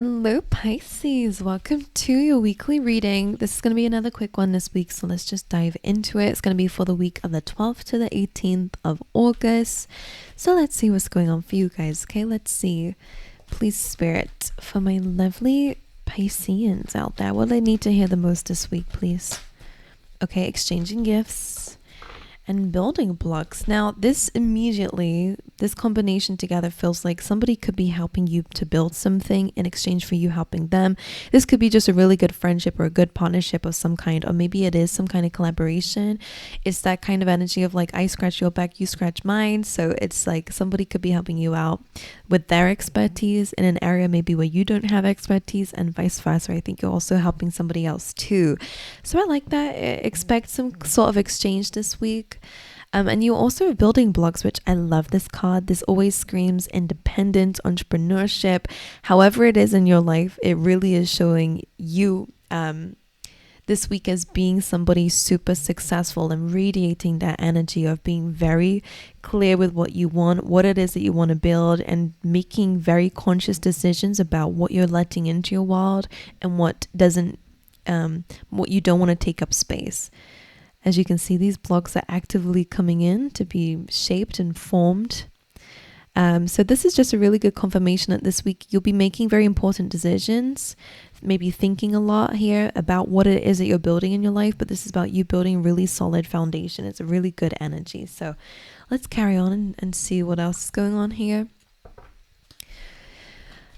Hello, Pisces. Welcome to your weekly reading. This is going to be another quick one this week, so let's just dive into it. It's going to be for the week of the 12th to the 18th of August. So let's see what's going on for you guys. Okay, let's see. Please, Spirit, for my lovely Pisceans out there, what do they need to hear the most this week, please? Okay, exchanging gifts and building blocks. Now, this combination together feels like somebody could be helping you to build something in exchange for you helping them. This could be just a really good friendship or a good partnership of some kind, or maybe it is some kind of collaboration. It's that kind of energy of like, I scratch your back, you scratch mine. So it's like somebody could be helping you out with their expertise in an area maybe where you don't have expertise, and vice versa. I think you're also helping somebody else too. So I like that. Expect some sort of exchange this week. And you also have building blocks, which I love this card. This always screams independence, entrepreneurship. However it is in your life, it really is showing you this week as being somebody super successful and radiating that energy of being very clear with what you want, what it is that you want to build, and making very conscious decisions about what you're letting into your world and what doesn't, what you don't want to take up space. As you can see, these blocks are actively coming in to be shaped and formed. So this is just a really good confirmation that this week you'll be making very important decisions, maybe thinking a lot here about what it is that you're building in your life, but this is about you building a really solid foundation. It's a really good energy. So let's carry on and see what else is going on here.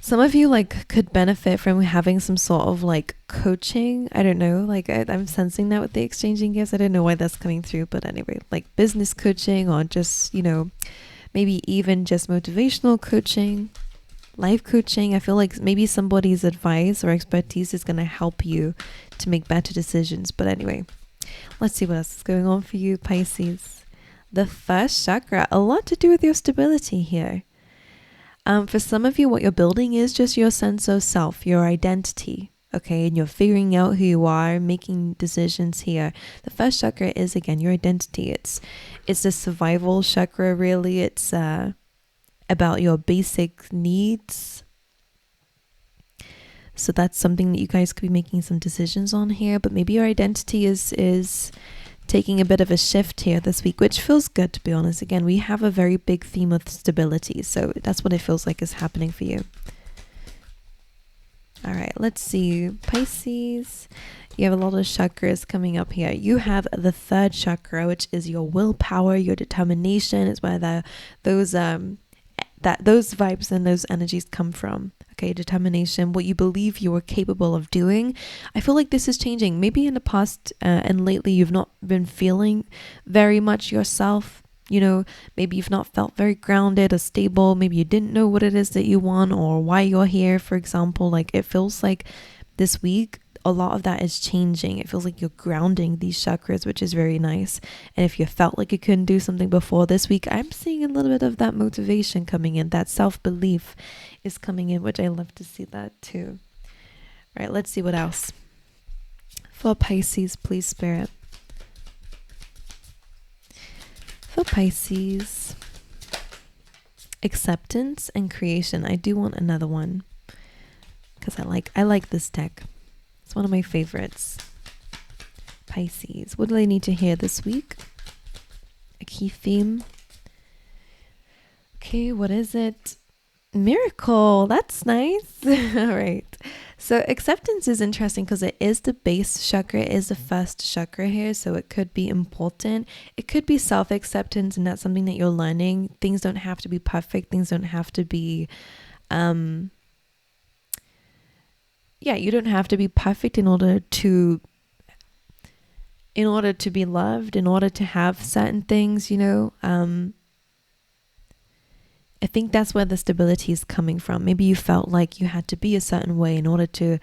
Some of you could benefit from having some sort of coaching. I don't know, I'm sensing that with the exchanging gifts. I don't know why that's coming through, but anyway, business coaching, or just, maybe even just motivational coaching, life coaching. I feel like maybe somebody's advice or expertise is going to help you to make better decisions. But anyway, let's see what else is going on for you, Pisces. The first chakra, a lot to do with your stability here. For some of you, what you're building is just your sense of self, your identity, okay? And you're figuring out who you are, making decisions here. The first chakra is, again, your identity. It's a survival chakra, really. It's about your basic needs. So that's something that you guys could be making some decisions on here. But maybe your identity is taking a bit of a shift here this week, which feels good, to be honest. Again, we have a very big theme of stability, so that's what it feels like is happening for you. All right, let's see. Pisces, you have a lot of chakras coming up here. You have the third chakra, which is your willpower, your determination. It's where those vibes and those energies come from. Okay, determination, what you believe you are capable of doing. I feel like this is changing. Maybe in the past and lately you've not been feeling very much yourself. Maybe you've not felt very grounded or stable. Maybe you didn't know what it is that you want or why you're here, for example. It feels like this week a lot of that is changing. It feels like you're grounding these chakras, which is very nice. And if you felt like you couldn't do something before, this week I'm seeing a little bit of that motivation coming in. That self-belief is coming in, which I love to see that too. All right, let's see what else. For Pisces, please, Spirit. For Pisces, acceptance and creation. I do want another one because I like this deck. It's one of my favorites. Pisces, what do they need to hear this week? A key theme. Okay, what is it? Miracle. That's nice. All right. So acceptance is interesting because it is the base chakra, it is the first chakra here. So it could be important. It could be self-acceptance, and that's something that you're learning. Things don't have to be perfect. Things don't have to be you don't have to be perfect in order to be loved, in order to have certain things, I think that's where the stability is coming from. Maybe you felt like you had to be a certain way in order to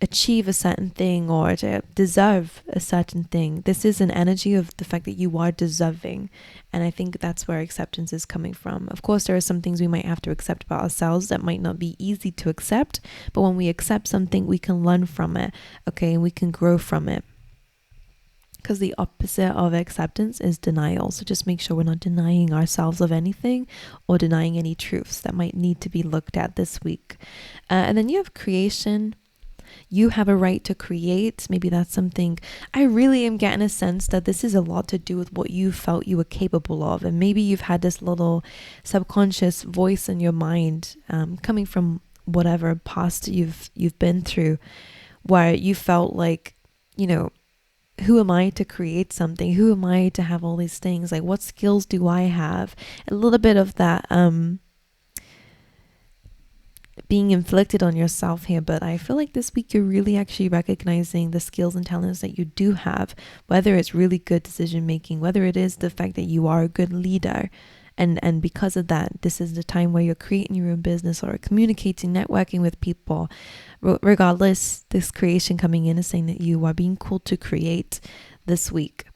achieve a certain thing or to deserve a certain thing. This is an energy of the fact that you are deserving. And I think that's where acceptance is coming from. Of course, there are some things we might have to accept about ourselves that might not be easy to accept. But when we accept something, we can learn from it, okay? And we can grow from it. because the opposite of acceptance is denial. So just make sure we're not denying ourselves of anything or denying any truths that might need to be looked at this week. And then you have creation. You have a right to create. Maybe that's something. I really am getting a sense that this is a lot to do with what you felt you were capable of. And maybe you've had this little subconscious voice in your mind coming from whatever past you've been through, where you felt like, you know, who am I to create something? Who am I to have all these things? Like, what skills do I have? A little bit of that being inflicted on yourself here, but I feel like this week you're really actually recognizing the skills and talents that you do have, whether it's really good decision making, whether it is the fact that you are a good leader. And because of that, this is the time where you're creating your own business or communicating, networking with people. Regardless, this creation coming in is saying that you are being called to create this week.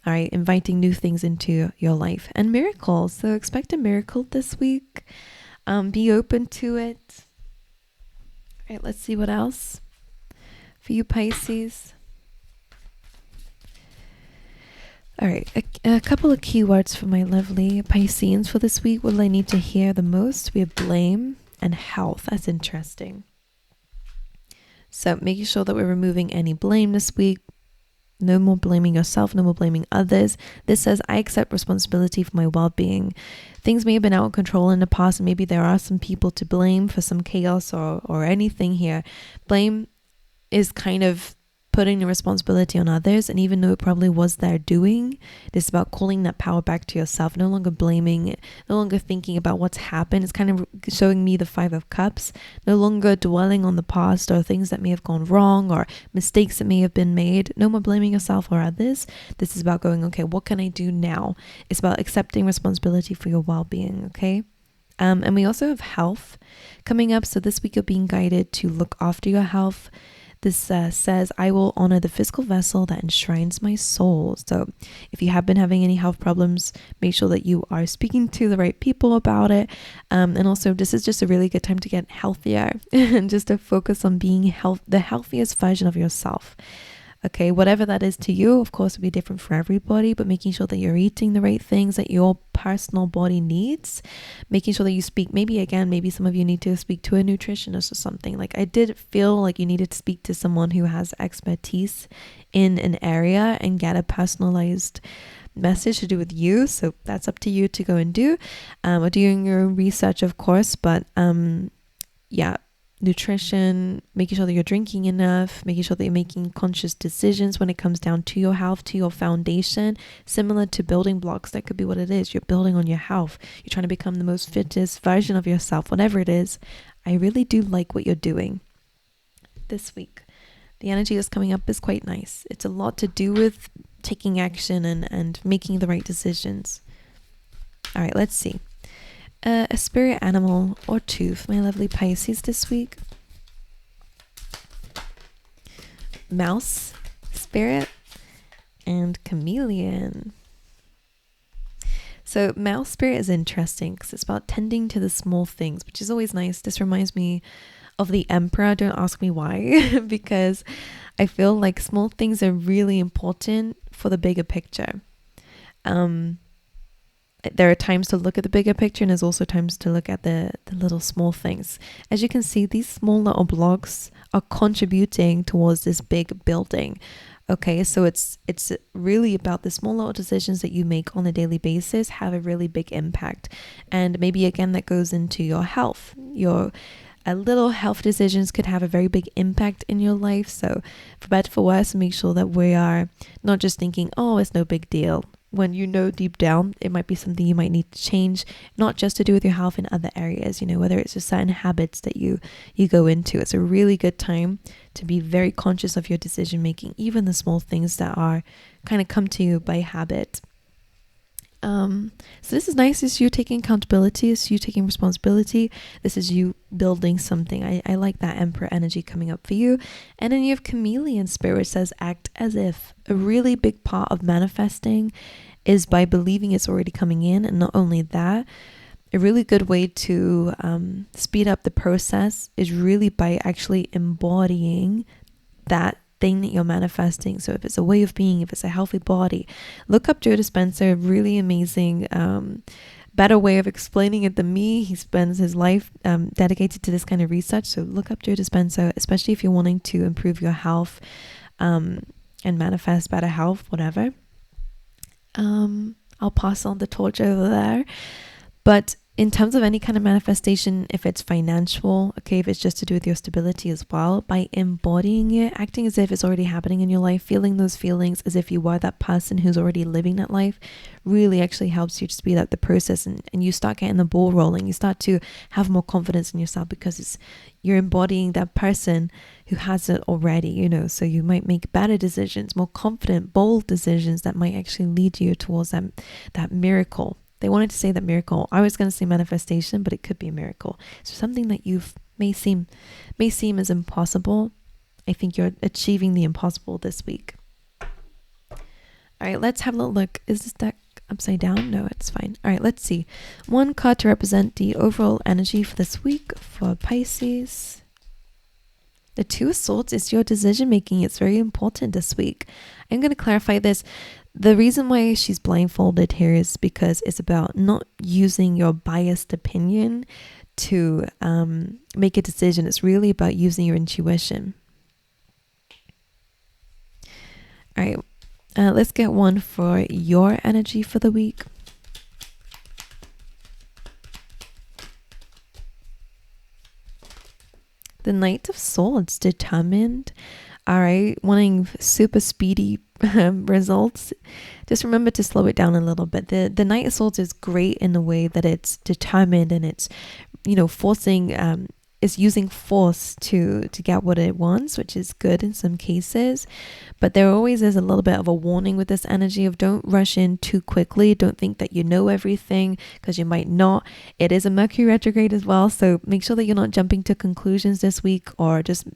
All right, inviting new things into your life and miracles. So expect a miracle this week. Be open to it. All right, let's see what else for you, Pisces. All right, a couple of keywords for my lovely Pisceans for this week. What do I need to hear the most? We have blame and health. That's interesting. So making sure that we're removing any blame this week. No more blaming yourself, no more blaming others. This says, I accept responsibility for my well-being. Things may have been out of control in the past, and maybe there are some people to blame for some chaos or anything here. Blame is kind of putting the responsibility on others, and even though it probably was their doing, it's about calling that power back to yourself, no longer blaming, no longer thinking about what's happened. It's kind of showing me the 5 of Cups, no longer dwelling on the past or things that may have gone wrong or mistakes that may have been made. No more blaming yourself or others. This is about going, okay, what can I do now? It's about accepting responsibility for your well-being, okay? And we also have health coming up. So this week you're being guided to look after your health. This says, I will honor the physical vessel that enshrines my soul. So if you have been having any health problems, make sure that you are speaking to the right people about it. And also, this is just a really good time to get healthier and just to focus on being the healthiest version of yourself. Okay, whatever that is to you, of course, will be different for everybody, but making sure that you're eating the right things that your personal body needs, making sure that you speak, maybe some of you need to speak to a nutritionist or something. Like, I did feel like you needed to speak to someone who has expertise in an area and get a personalized message to do with you. So that's up to you to go and do, or doing your own research, of course, but yeah. Nutrition, making sure that you're drinking enough, making sure that you're making conscious decisions when it comes down to your health, to your foundation, similar to building blocks. That could be what it is. You're building on your health. You're trying to become the most fittest version of yourself, whatever it is. I really do like what you're doing this week. The energy that's coming up is quite nice. It's a lot to do with taking action and making the right decisions. All right, let's see. A spirit animal or two for my lovely Pisces this week. Mouse, spirit, and chameleon. So mouse spirit is interesting because it's about tending to the small things, which is always nice. This reminds me of the Emperor. Don't ask me why, because I feel like small things are really important for the bigger picture. There are times to look at the bigger picture, and there's also times to look at the little small things. As you can see, these small little blocks are contributing towards this big building. Okay, so it's really about the small little decisions that you make on a daily basis have a really big impact. And maybe again, that goes into your health. Your little health decisions could have a very big impact in your life. So for better, for worse, make sure that we are not just thinking, oh, it's no big deal. When you know deep down, it might be something you might need to change, not just to do with your health in other areas, whether it's just certain habits that you go into. It's a really good time to be very conscious of your decision making, even the small things that are kind of come to you by habit. So this is nice. This is you taking accountability. This is you taking responsibility. This is you building something. I like that Emperor energy coming up for you. And then you have chameleon spirit, which says act as if. A really big part of manifesting is by believing it's already coming in. And not only that, a really good way to speed up the process is really by actually embodying that thing that you're manifesting. So if it's a way of being, if it's a healthy body, look up Joe Dispenza. Really amazing, better way of explaining it than me. He spends his life dedicated to this kind of research. So look up Joe Dispenza, especially if you're wanting to improve your health and manifest better health, whatever. I'll pass on the torch over there. But in terms of any kind of manifestation, if it's financial, okay, if it's just to do with your stability as well, by embodying it, acting as if it's already happening in your life, feeling those feelings as if you were that person who's already living that life, really actually helps you to speed up the process, and you start getting the ball rolling. You start to have more confidence in yourself because you're embodying that person who has it already, you know. So you might make better decisions, more confident, bold decisions that might actually lead you towards that miracle. They wanted to say that miracle. I was going to say manifestation, but it could be a miracle. So something that may seem as impossible. I think you're achieving the impossible this week. All right, let's have a little look. Is this deck upside down? No, it's fine. All right, let's see. One card to represent the overall energy for this week for Pisces. The Two of Swords is your decision making. It's very important this week. I'm going to clarify this. The reason why she's blindfolded here is because it's about not using your biased opinion to make a decision. It's really about using your intuition. All right, let's get one for your energy for the week. The Knight of Swords, determined. All right, wanting super speedy results. Just remember to slow it down a little bit. The Knight of Swords is great in the way that it's determined and it's, you know, forcing, it's using force to get what it wants, which is good in some cases. But there always is a little bit of a warning with this energy of don't rush in too quickly. Don't think that you know everything, because you might not. It is a Mercury retrograde as well, so make sure that you're not jumping to conclusions this week or just,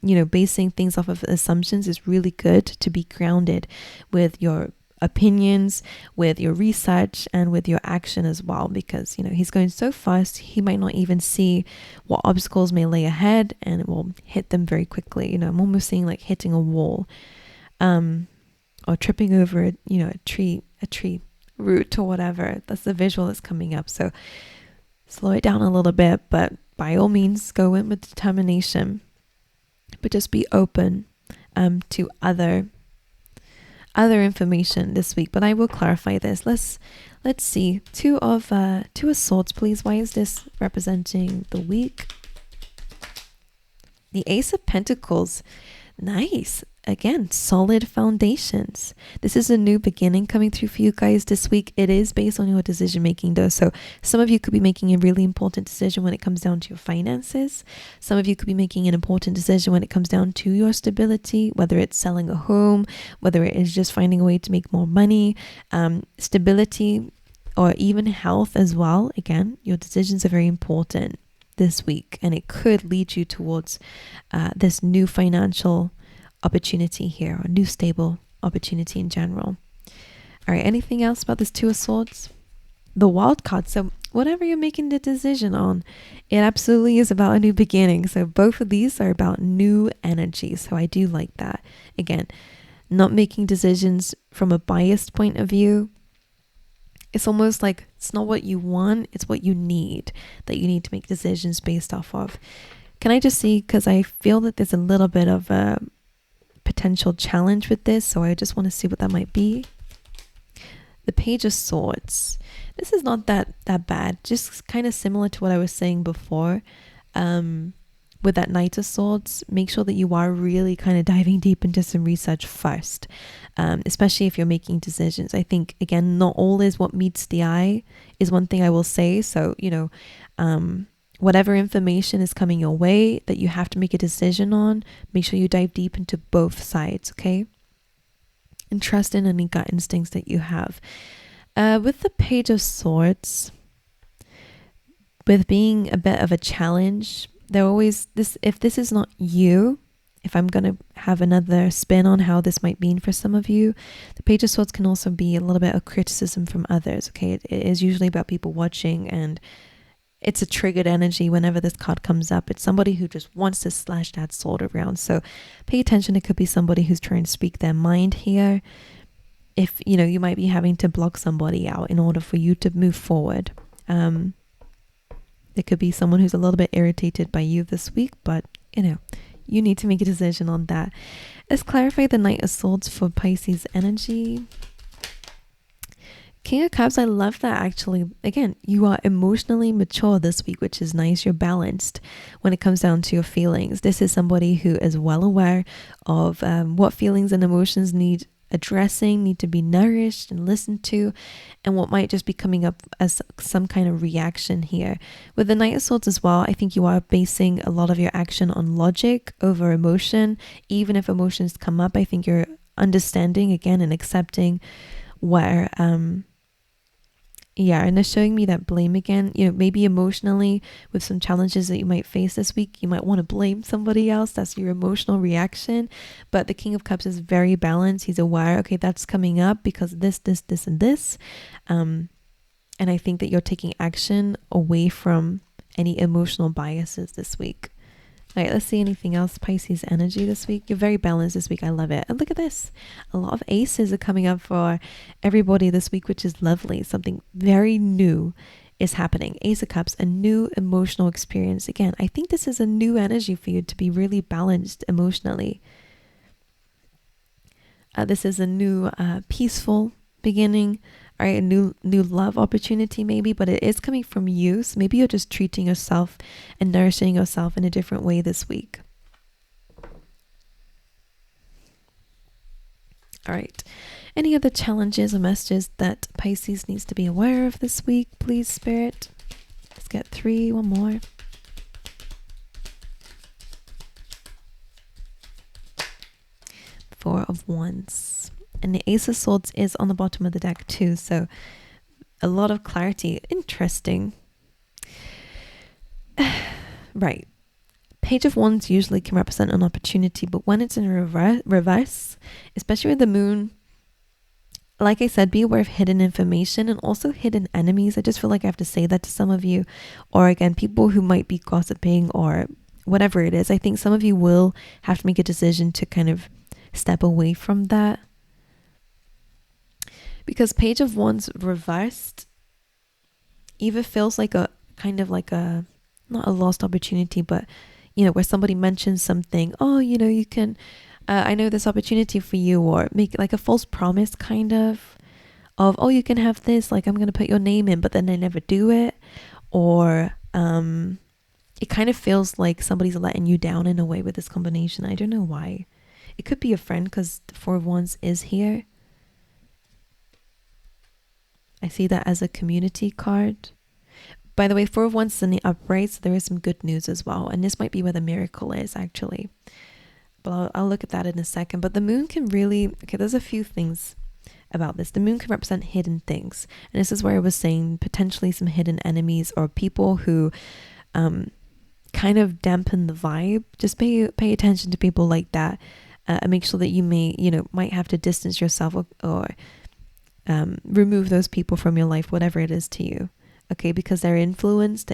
you know, basing things off of assumptions. Is really good to be grounded with your opinions, with your research, and with your action as well, because, you know, he's going so fast, he might not even see what obstacles may lay ahead, and it will hit them very quickly. You know, I'm almost seeing like hitting a wall, or tripping over a tree root or whatever. That's the visual that's coming up. So slow it down a little bit, but by all means go in with determination. But just be open to other information this week. But I will clarify this. Let's see. Two of Swords, please. Why is this representing the week? The Ace of Pentacles. Nice. Again, solid foundations. This is a new beginning coming through for you guys this week. It is based on your decision making though. So some of you could be making a really important decision when it comes down to your finances. Some of you could be making an important decision when it comes down to your stability, whether it's selling a home, whether it is just finding a way to make more money, stability, or even health as well. Again, your decisions are very important this week, and it could lead you towards this new financial opportunity here, or new stable opportunity in general. All right, anything else about this Two of Swords? The Wild card. So whatever you're making the decision on, it absolutely is about a new beginning. So both of these are about new energy. So I do like that. Again, not making decisions from a biased point of view. It's almost like it's not what you want, it's what you need, that you need to make decisions based off of. Can I just see, because I feel that there's a little bit of a potential challenge with this, so I just want to see what that might be. The Page of Swords. This is not that bad, just kind of similar to what I was saying before. With that Knight of Swords, make sure that you are really kind of diving deep into some research first, especially if you're making decisions. I think, again, not all is what meets the eye is one thing I will say. So, you know, whatever information is coming your way that you have to make a decision on, make sure you dive deep into both sides, okay? And trust in any gut instincts that you have. With the Page of Swords, with being a bit of a challenge, there always this, if this is not you, if I'm going to have another spin on how this might mean for some of you, the Page of Swords can also be a little bit of criticism from others, okay? It is usually about people watching and it's a triggered energy whenever this card comes up. It's somebody who just wants to slash that sword around. So pay attention. It could be somebody who's trying to speak their mind here. If, you might be having to block somebody out in order for you to move forward. There could be someone who's a little bit irritated by you this week, but, you need to make a decision on that. Let's clarify the Knight of Swords for Pisces energy. King of Cups, I love that actually. Again, you are emotionally mature this week, which is nice. You're balanced when it comes down to your feelings. This is somebody who is well aware of what feelings and emotions need addressing, need to be nourished and listened to, and what might just be coming up as some kind of reaction here. With the Knight of Swords as well, I think you are basing a lot of your action on logic over emotion. Even if emotions come up, I think you're understanding again and accepting where and they're showing me that blame again. Maybe emotionally with some challenges that you might face this week, you might want to blame somebody else. That's your emotional reaction. But the King of Cups is very balanced. He's aware, okay, that's coming up because this, and this. And I think that you're taking action away from any emotional biases this week. All right, let's see anything else. Pisces energy this week. You're very balanced this week. I love it. And look at this. A lot of aces are coming up for everybody this week, which is lovely. Something very new is happening. Ace of Cups, a new emotional experience. Again, I think this is a new energy for you to be really balanced emotionally. This is a new peaceful beginning. All right, a new love opportunity maybe, but it is coming from you. So maybe you're just treating yourself and nourishing yourself in a different way this week. All right. Any other challenges or messages that Pisces needs to be aware of this week, please, Spirit? Let's get 3, one more. Four of Wands. And the Ace of Swords is on the bottom of the deck too. So a lot of clarity. Interesting. Right. Page of Wands usually can represent an opportunity, but when it's in reverse, especially with the moon, like I said, be aware of hidden information and also hidden enemies. I just feel like I have to say that to some of you, or again, people who might be gossiping or whatever it is. I think some of you will have to make a decision to kind of step away from that. Because Page of Wands reversed either feels like a kind of like a, not a lost opportunity, but where somebody mentions something, oh, you can, I know this opportunity for you, or make like a false promise kind of, oh, you can have this, like I'm going to put your name in, but then they never do it. Or it kind of feels like somebody's letting you down in a way with this combination. I don't know why. It could be a friend because the Four of Wands is here. I see that as a community card. By the way, Four of Wands is in the upright, so there is some good news as well. And this might be where the miracle is, actually. But I'll look at that in a second. But the moon can really... Okay, there's a few things about this. The moon can represent hidden things. And this is where I was saying potentially some hidden enemies or people who kind of dampen the vibe. Just pay attention to people like that. And make sure that you might have to distance yourself or remove those people from your life, whatever it is to you. Okay, because the influence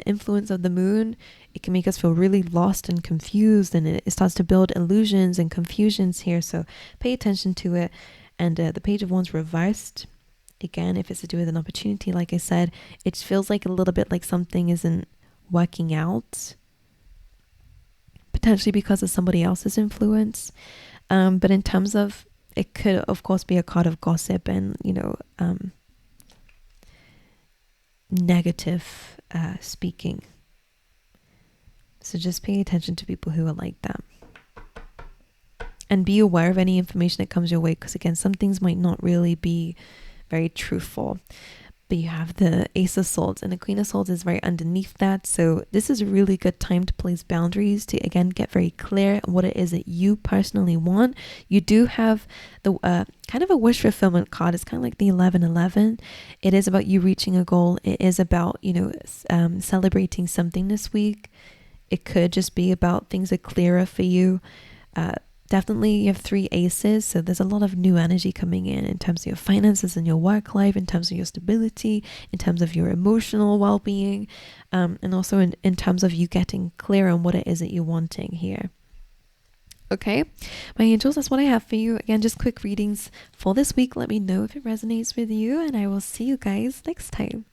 of the moon, it can make us feel really lost and confused, and it starts to build illusions and confusions here. So pay attention to it. And the Page of Wands reversed, again, if it's to do with an opportunity, like I said, it feels like a little bit like something isn't working out, potentially because of somebody else's influence. But in terms of, it could of course be a card of gossip and negative speaking. So just pay attention to people who are like that. And be aware of any information that comes your way, because again, some things might not really be very truthful. But you have the Ace of Swords, and the Queen of Swords is right underneath that. So this is a really good time to place boundaries, to again get very clear on what it is that you personally want. You do have the kind of a wish fulfillment card. It's kind of like the 1111. It is about you reaching a goal. It is about celebrating something this week. It could just be about things are clearer for you. Definitely you have 3 aces, so there's a lot of new energy coming in terms of your finances and your work life, in terms of your stability, in terms of your emotional well-being, and also in terms of you getting clear on what it is that you're wanting here. Okay, my angels, that's what I have for you. Again, just quick readings for this week. Let me know if it resonates with you, and I will see you guys next time.